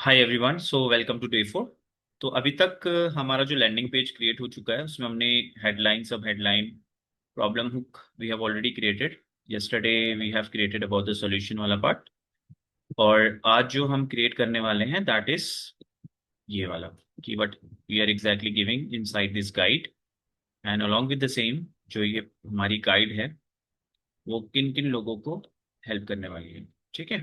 Hi everyone, so welcome to day 4। तो अभी तक हमारा जो लैंडिंग पेज क्रिएट हो चुका है उसमें हमने हेडलाइन, सब headline, problem hook we have already created. Yesterday we have created about the solution वाला पार्ट। और आज जो हम क्रिएट करने वाले हैं दैट इज ये वाला कि what we are exactly giving inside this guide. And along with the same जो ये हमारी गाइड है वो किन किन लोगों को हेल्प करने वाली है। ठीक है,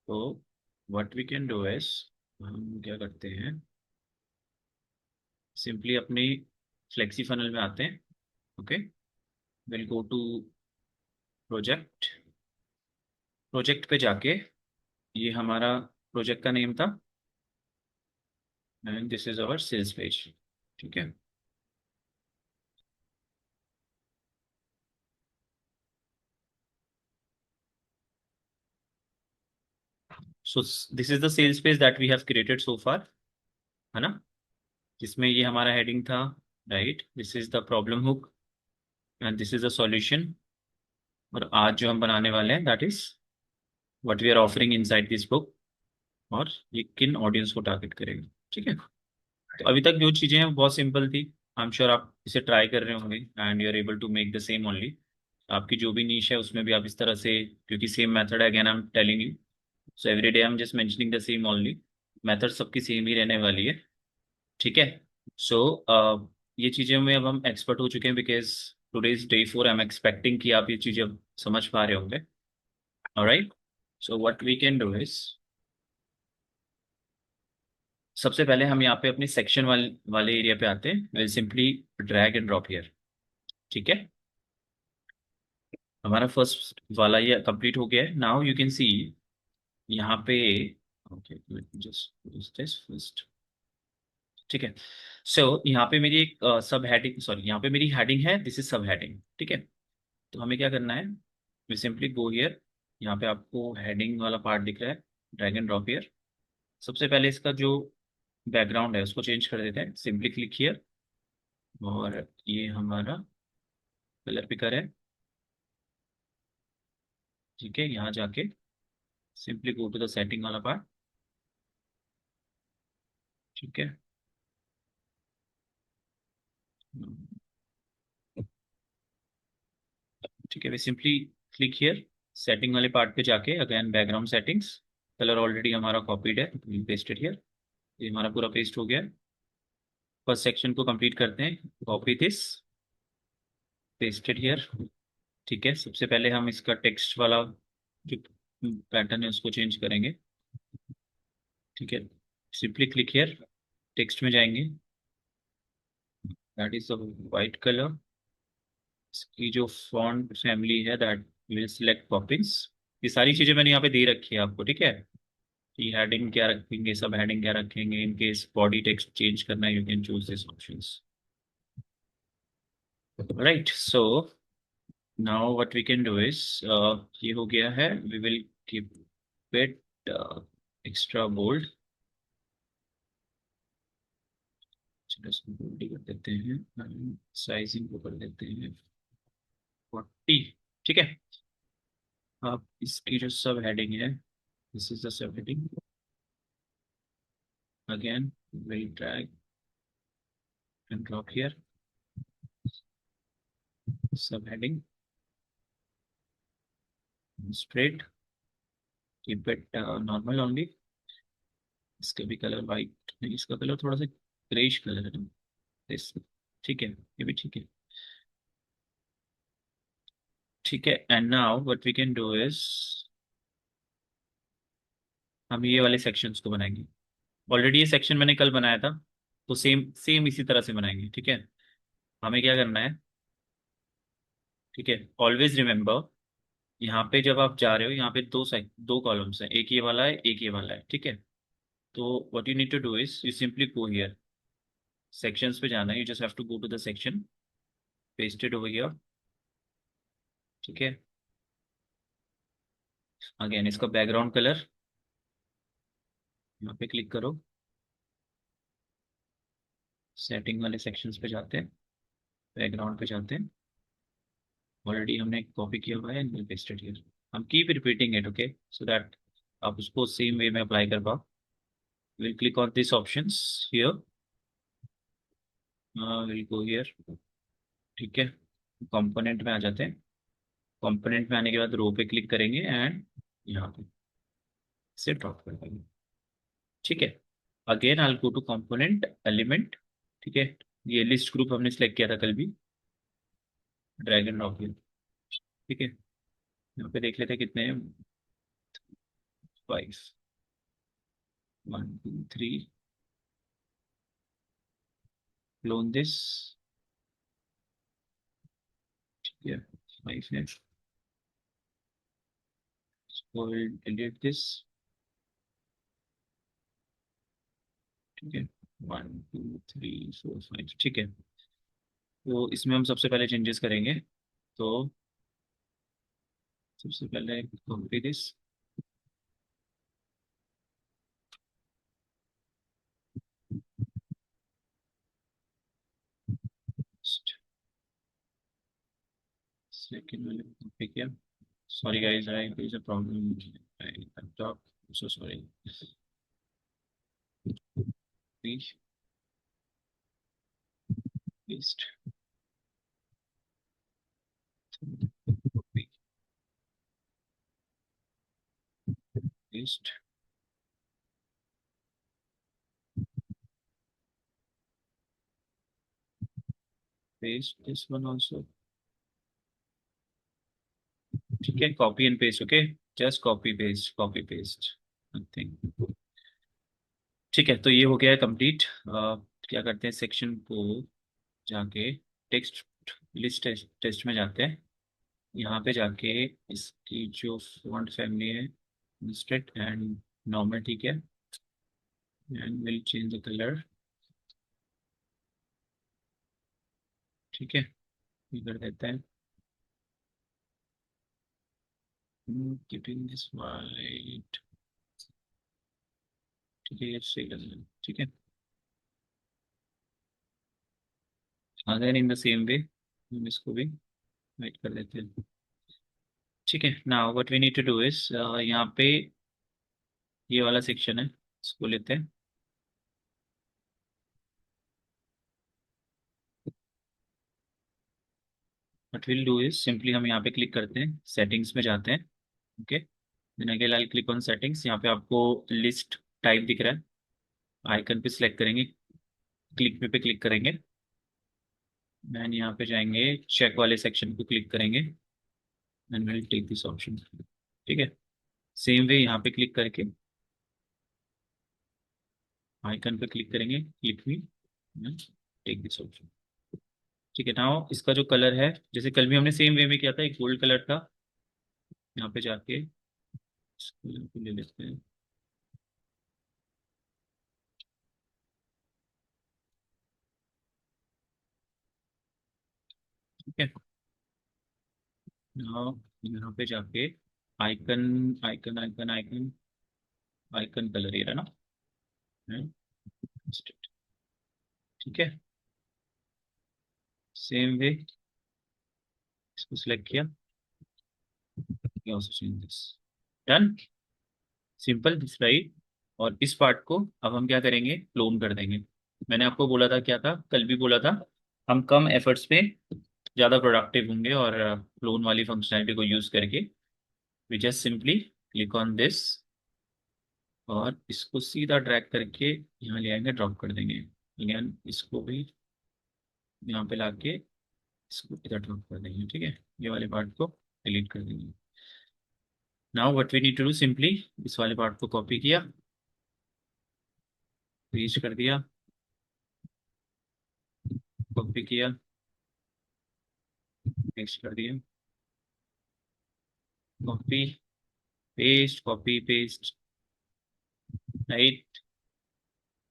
तो what we can do is, हम क्या करते हैं, सिंपली अपनी फ्लेक्सी फनल में आते हैं। Okay, will go to project. Project पे जाके ये हमारा प्रोजेक्ट का नेम था and this is our sales page. ठीक है, so this is the sales page that we have created so far, है ना, जिसमें ये हमारा हेडिंग था। Right, this is the problem hook and this is the solution. और आज जो हम बनाने वाले हैं that is what we are offering inside this book, और ये किन ऑडियंस को टारगेट करेगा। ठीक है, तो अभी तक जो चीज़ें हैं वो बहुत सिंपल थी। आई एम श्योर आप इसे ट्राई कर रहे होंगे and you are able to make the same only. आपकी जो भी नीश है उसमें भी आप इस तरह से, क्योंकि सेम मेथड है, again I am telling you, so every day I am just mentioning the same only. Method सबकी सेम ही रहने वाली है। ठीक है, सो ये चीज़ें में अब हम एक्सपर्ट हो चुके हैं because today is day 4। I am expecting कि आप ये चीज़ें अब समझ पा रहे होंगे। Alright, so what we can do is, सबसे पहले हम यहाँ पे अपने सेक्शन वाले एरिया पे आते हैं। Will simply drag and drop here. ठीक है, हमारा फर्स्ट वाला ये कंप्लीट हो गया है। नाउ यू कैन सी यहाँ पे, ओके जस्ट दिस फर्स्ट। ठीक है, सो यहाँ पे मेरी एक सब हेडिंग, सॉरी यहाँ पे मेरी हेडिंग है, दिस इज सब हेडिंग। ठीक है, तो हमें क्या करना है, वी सिंपली गो हियर। यहाँ पे आपको हेडिंग वाला पार्ट दिख रहा है, ड्रैग एंड ड्रॉप हियर। सबसे पहले इसका जो बैकग्राउंड है उसको चेंज कर देते हैं, सिंपली क्लिक हियर। और ये हमारा कलर पिकर है। ठीक है, यहाँ जाके simply go to the setting वाला पार्ट। ठीक है, ठीक है, we simply click here, setting वाले पार्ट पे जाके again background settings. Colour already हमारा कॉपीड है, पेस्टेड हियर। ये हमारा पूरा पेस्ट हो गया है। फर्स्ट सेक्शन को कंप्लीट करते हैं, कॉपी दिस, पेस्टेड हियर। ठीक है, सबसे पहले हम इसका टेक्स्ट वाला जो पैटर्न है उसको चेंज करेंगे। ठीक है, सिंपली क्लिक हियर, टेक्स्ट में जाएंगे, that is the white colour. इसकी जो फॉन्ट फैमिली है दैट विल सिलेक्ट पॉपिंस। ये सारी चीजें मैंने यहाँ पे दे रखी है आपको। ठीक है, कि हेडिंग क्या रखेंगे, सब हेडिंग क्या रखेंगे, in case body text change करना है you can choose this options. Right, so now what we can do is, ये हो गया है, we will keep it extra bold. चलो इसको बोल्ड ही कर देते हैं, साइजिंग को कर देते हैं 40। ठीक है, अब इसकी जो सब हेडिंग है, this is the sub heading. Again will drag and drop here, sub heading straight, keep it normal only. इसका भी कलर वाइट नहीं, इसका कलर थोड़ा सा ग्रेइश कलर है ना, इस, ठीक है, ये भी ठीक है। ठीक है, and now what we can do is, हम ये वाले सेक्शंस को बनाएंगे। ऑलरेडी ये सेक्शन मैंने कल बनाया था, तो सेम सेम इसी तरह से बनाएंगे। ठीक है, हमें क्या करना है, ठीक है, ऑलवेज रिमेंबर, यहाँ पे जब आप जा रहे हो यहाँ पे दो कॉलम्स हैं, एक ये वाला है एक ये वाला है। ठीक है, तो what you need to do is you simply go here, sections पे जाना है, you just have to go to the section, pasted over here. ठीक है, अगेन इसका बैकग्राउंड कलर, यहाँ पे क्लिक करो, सेटिंग वाले सेक्शंस पे जाते हैं, बैकग्राउंड पे जाते हैं। ऑलरेडी हमने कॉपी किया हुआ है एंड पेस्टेड हियर। हम keep repeating it, okay, so that आप उसको सेम वे में अप्लाई कर पाओ। Will click on this options here, will go here. ठीक है, कंपोनेंट में आ जाते हैं। कंपोनेंट में आने के बाद रो पे क्लिक करेंगे एंड यहाँ पे से ड्रॉप कर देंगे। ठीक है, again I go to component element. ठीक है, ये लिस्ट ग्रुप हमने सेलेक्ट किया था कल भी, ड्रैग एंड ड्रॉप। ठीक है, यहाँ पे देख लेते हैं कितने हैं। 5, 1 2 3, क्लोन दिस। ठीक है, 5 है, डिलीट दिस। ठीक है, 1 2 3 4 5। ठीक है, तो इसमें हम सबसे पहले चेंजेस करेंगे। तो सबसे पहले कॉपी दिस, सेकंड वाले कॉपी किया। Sorry guys, I there is a problem, I laptop, so sorry. Paste, paste, copy, paste, paste this one also. ठीक है, copy and paste. Okay, just copy paste, copy paste, nothing. ठीक है, तो ये हो गया है कंप्लीट। क्या करते हैं, सेक्शन को जाके टेक्स्ट लिस्ट टेस्ट में जाते हैं। यहाँ पे जाके इसकी जो फॉन्ट फैमिली है लिस्टेड एंड नॉर्मल। ठीक है, and will change the colour. ठीक है, ये कर देते हैं, कीपिंग दिस वाइट। ठीक है, ये सही लग रहा है। ठीक है, again in the same way हम इसको भी वाइट कर देते हैं। ठीक है, now what we need to do is, यहाँ पे ये वाला सेक्शन है, इसको लेते हैं। What will do is, simply हम यहाँ पे क्लिक करते हैं, सेटिंग्स में जाते हैं। Okay, then again I click on settings. यहाँ पे आपको लिस्ट टाइप दिख रहा है, आइकन पे सिलेक्ट करेंगे, क्लिक पे क्लिक करेंगे, देन यहाँ पे जाएंगे, चेक वाले सेक्शन को क्लिक करेंगे and will take this option. ठीक है, सेम वे यहाँ पे क्लिक करके आइकन पे क्लिक करेंगे, click me, take this option. ठीक है, नाउ इसका जो कलर है, जैसे कल भी हमने सेम वे में किया था, एक गोल्ड कलर था। यहाँ पे जाके इसको यहाँ पे ले लेते हैं। ठीक है, नाउ यहाँ पे जाके icon, icon icon icon, icon colour ये रहा ना। हम्म, ठीक है, सेम वे इसको सिलेक्ट किया, डन, सिंपल दिस राइट। और इस पार्ट को अब हम क्या करेंगे, क्लोन कर देंगे। मैंने आपको बोला था, क्या था, कल भी बोला था, हम कम एफर्ट्स पे ज़्यादा प्रोडक्टिव होंगे। और क्लोन वाली फंक्शनैलिटी को यूज़ करके we just simply click on this और इसको सीधा ड्रैग करके यहाँ ले आएंगे, ड्रॉप कर देंगे। अगेन इसको भी यहाँ पे लाके इसको इधर ड्रॉप कर देंगे। ठीक है, ये वाले पार्ट को डिलीट कर देंगे। Now what we need to do, simply इस वाले पार्ट को कॉपी किया, पेस्ट कर दिया, कॉपी किया, पेस्ट कर दिया, copy paste, copy paste, right.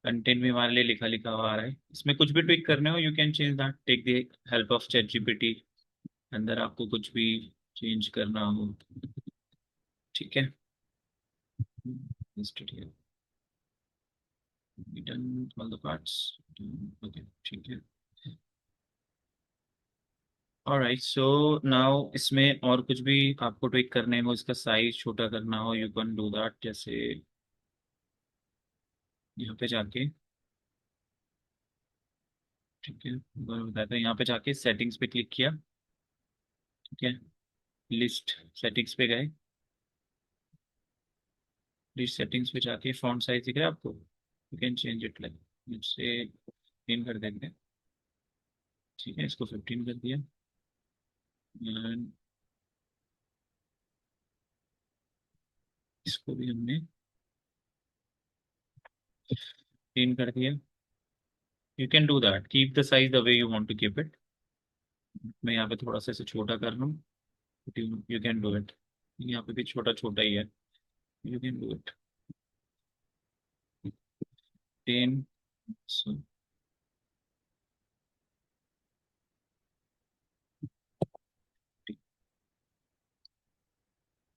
Content भी हमारे लिए लिखा लिखा हुआ आ रहा है। इसमें कुछ भी ट्विक करने हो, you can change that, take the help of ChatGPT. अंदर आपको कुछ भी चेंज करना हो। ठीक है, listed here, we done all the parts। Okay, ठीक है, ऑलराइट, सो नाउ इसमें और कुछ भी आपको ट्विक करने हो, इसका साइज छोटा करना हो, यू कैन डू दैट। जैसे यहाँ पे जाके, ठीक है, मैं बताता हूँ, यहाँ पे जाके सेटिंग्स पे क्लिक किया, ठीक है, लिस्ट सेटिंग्स पे गए, लिस्ट सेटिंग्स पे जाके फॉन्ट साइज दिख रहा है आपको, you can change it like, मुझसे 15 कर देंगे, ठीक है, इसको 15 कर दिया, एंड इसको भी हमने 15 कर दिया। You can do that, keep the size the way you want to keep it. मैं यहाँ पे थोड़ा सा इसे छोटा कर लूँ, यू कैन डू इट, यहाँ पे भी छोटा छोटा ही है, you can do it. 10, so,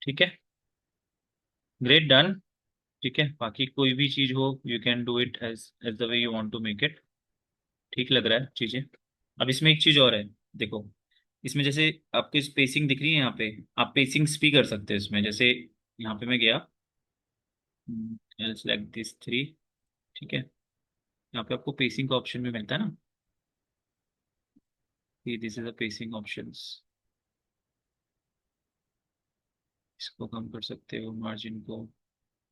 ठीक है, ग्रेट, डन। ठीक है, बाकी कोई भी चीज हो, you can do it as as the way you want to make it. ठीक लग रहा है चीजें। अब इसमें एक चीज और है, देखो, इसमें जैसे आपको स्पेसिंग दिख रही है यहाँ पे, आप पेसिंग्स भी कर सकते हैं इसमें। जैसे यहाँ पे मैं गया, लाइक दिस 3, ठीक है, यहाँ पे आपको पेसिंग का ऑप्शन भी मिलता है ना, कि this is the pacing options, इसको कम कर सकते हो, मार्जिन को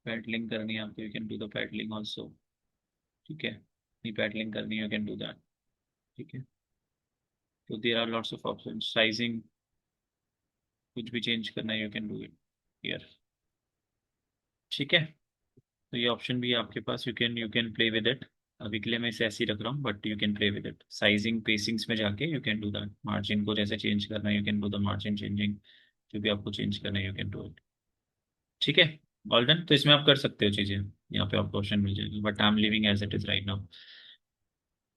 पैडलिंग करनी है आपको, you can do the padding also, ठीक है, नहीं पैडलिंग करनी है, यू कैन डू दैट, ठीक है। तो there are lots of option, sizing कुछ भी चेंज करना है, you can do it here, ठीक है। तो ये ऑप्शन भी है आपके पास, you can play with it. अभी के लिए मैं इसे ऐसे ही रख रहा हूँ, but you can play with it. Sizing spacings में जाके you can do that, margin को जैसे चेंज करना है, you can do the margin changing, जो भी आपको चेंज करना है, यू कैन डू इट, ठीक है। ऑल डन, तो इसमें आप कर सकते हो चीज़ें, यहाँ पे आपको ऑप्शन मिल जाएगी, but I am leaving as it is right now.